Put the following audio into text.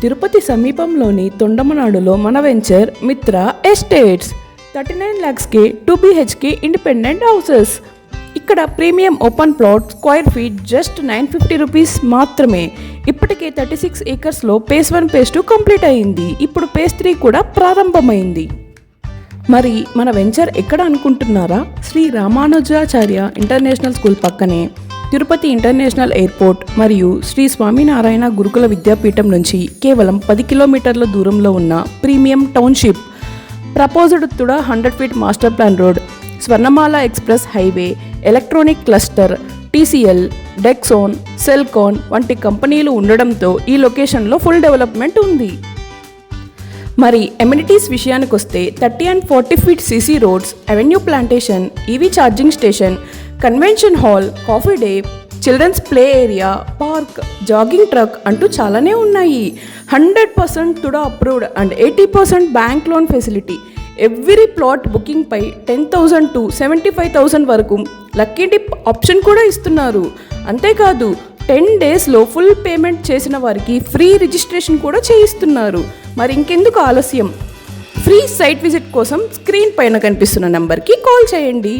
తిరుపతి సమీపంలోని తొండమనాడులో మన వెంచర్ మిత్ర ఎస్టేట్స్ 39 lakhsకి 2 BHK ఇండిపెండెంట్ హౌసెస్. ఇక్కడ premium open plot square feet just 950 rupees మాత్రమే. ఇప్పటికే 36 acresలో phase 1 phase 2 కంప్లీట్ అయింది. ఇప్పుడు phase 3 కూడా ప్రారంభమైంది. మరి మన వెంచర్ ఎక్కడ అనుకుంటున్నారా? శ్రీ రామానుజాచార్య ఇంటర్నేషనల్ స్కూల్ పక్కనే, తిరుపతి ఇంటర్నేషనల్ ఎయిర్పోర్ట్ మరియు శ్రీ స్వామినారాయణ గురుకుల విద్యాపీఠం నుంచి కేవలం 10 కిలోమీటర్ల దూరంలో ఉన్న premium township. Proposed TUDA 100 feet master plan road, Swarnamala express highway, electronic cluster, TCL, Dixon, Celkon వంటి కంపెనీలు ఉండడంతో ఈ లొకేషన్లో ఫుల్ డెవలప్మెంట్ ఉంది. మరి ఎమ్యూనిటీస్ విషయానికి వస్తే 30 and 40 feet CC roads, avenue plantation, EV charging station, convention hall, coffee day, children's play area, park, jogging track అంటూ చాలానే ఉన్నాయి. 100% TUDA approved and 80% bank loan facility. Every plot booking పై 10,000 to 75,000 వరకు lucky dip option కూడా ఇస్తున్నారు. అంతేకాదు 10 daysలో full payment చేసిన వారికి ఫ్రీ రిజిస్ట్రేషన్ కూడా చేయిస్తున్నారు. మరి ఇంకెందుకు ఆలస్యం? ఫ్రీ సైట్ విజిట్ కోసం స్క్రీన్ పైన కనిపిస్తున్న నంబర్కి కాల్ చేయండి.